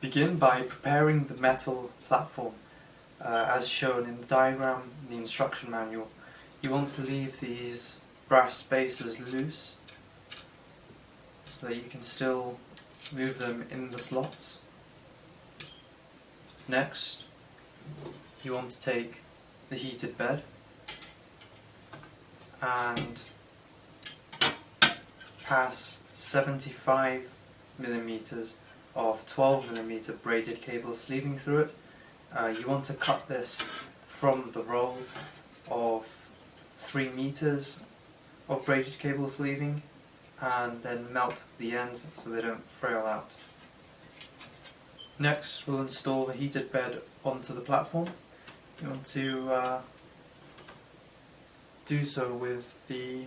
Begin by preparing the metal platform as shown in the diagram in the instruction manual. You want to leave these brass spacers loose so that you can still move them in the slots. Next, you want to take the heated bed and pass 75mm of 12mm braided cable sleeving through it. You want to cut this from the roll of 3 meters of braided cable sleeving and then melt the ends so they don't frail out. Next, we'll install the heated bed onto the platform. You want to do so with the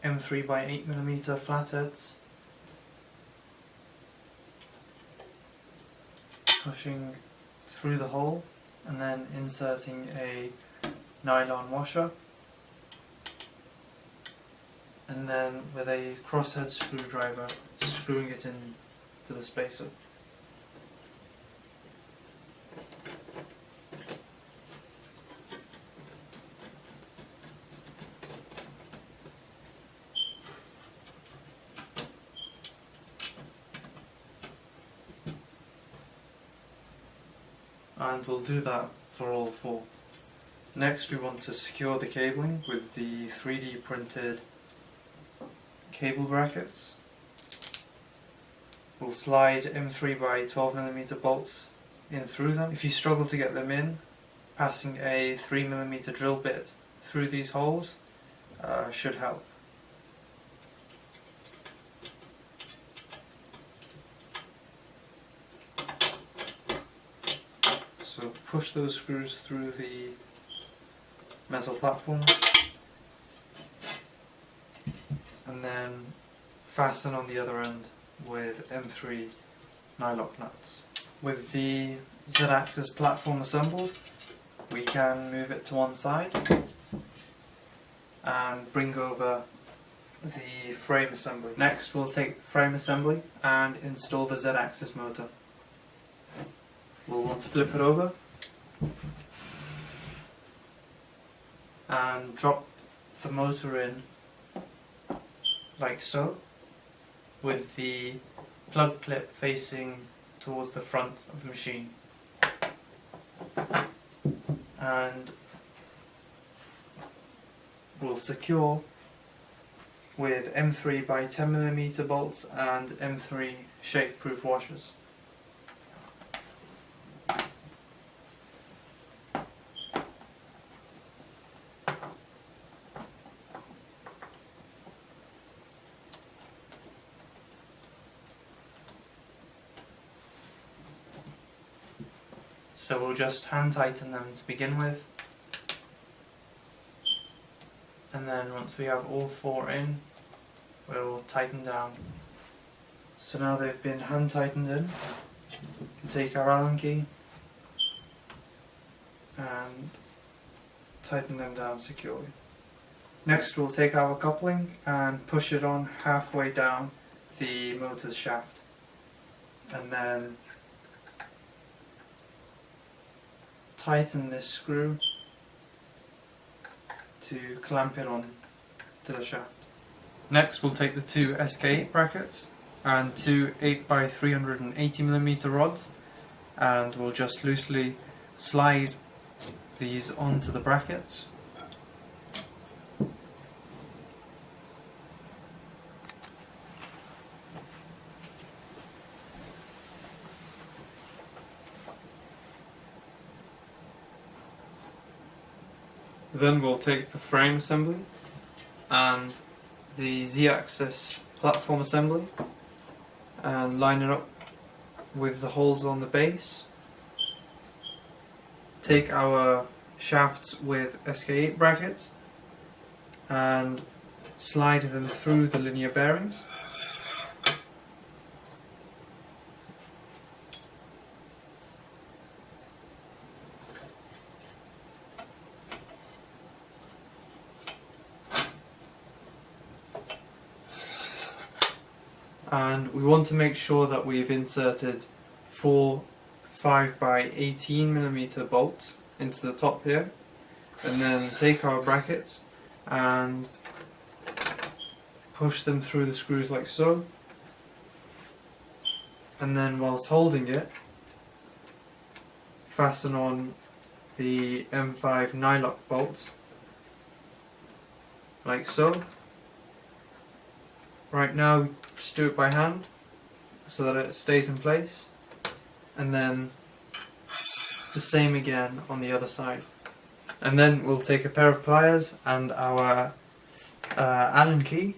M3 by 8mm flatheads, pushing through the hole and then inserting a nylon washer, and then with a crosshead screwdriver screwing it in to the spacer. And we'll do that for all 4. Next, we want to secure the cabling with the 3D printed cable brackets. We'll slide M3 by 12mm bolts in through them. If you struggle to get them in, passing a 3mm drill bit through these holes should help. So push those screws through the metal platform and then fasten on the other end with M3 nylock nuts. With the Z-axis platform assembled, we can move it to one side and bring over the frame assembly. Next, we'll take the frame assembly and install the Z-axis motor. We'll want to flip it over and drop the motor in like so, with the plug clip facing towards the front of the machine. And we'll secure with M3 by 10mm bolts and M3 shake-proof washers. So we'll just hand tighten them to begin with, and then once we have all 4 in, we'll tighten down. So now they've been hand tightened in, we can take our Allen key and tighten them down securely. Next, we'll take our coupling and push it on halfway down the motor's shaft, and then tighten this screw to clamp it on to the shaft. Next, we'll take the 2 SK8 brackets and 2 8 by 380mm rods, and we'll just loosely slide these onto the brackets. Then we'll take the frame assembly and the Z-axis platform assembly and line it up with the holes on the base. Take our shafts with SK8 brackets and slide them through the linear bearings. And we want to make sure that we've inserted 4 5 by 18mm bolts into the top here, and then take our brackets and push them through the screws like so, and then whilst holding it, fasten on the M5 nylock bolts like so. Right now just do it by hand so that it stays in place, and then the same again on the other side. And then we'll take a pair of pliers and our Allen key,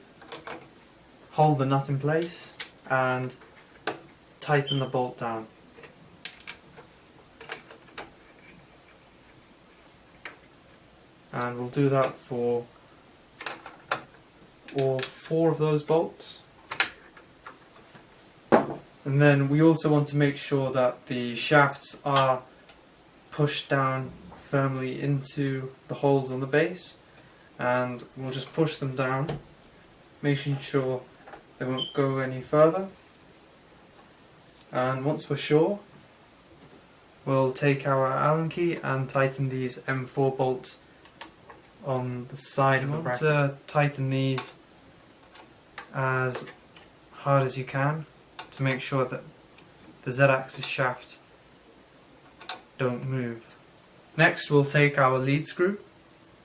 hold the nut in place and tighten the bolt down. And we'll do that for all 4 of those bolts. And then we also want to make sure that the shafts are pushed down firmly into the holes on the base, and we'll just push them down, making sure they won't go any further. And once we're sure, we'll take our Allen key and tighten these M4 bolts on the side of the bracket. You want to tighten these as hard as you can to make sure that the Z-axis shafts don't move. Next we'll take our lead screw,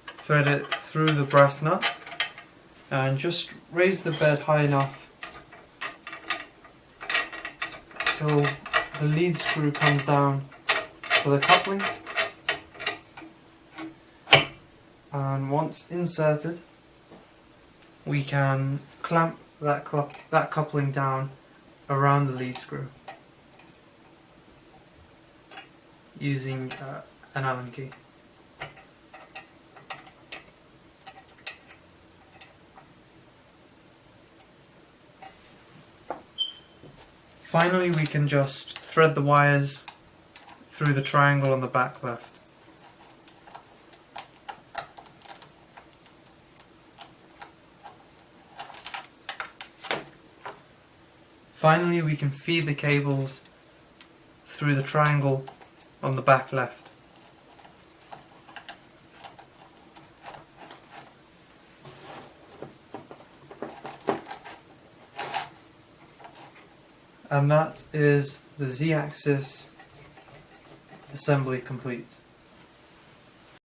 thread it through the brass nut, and just raise the bed high enough till the lead screw comes down to the coupling. And once inserted, we can clamp that coupling down around the lead screw using an Allen key. Finally, we can just thread the wires through the triangle on the back left. Finally, we can feed the cables through the triangle on the back left. And that is the Z-axis assembly complete.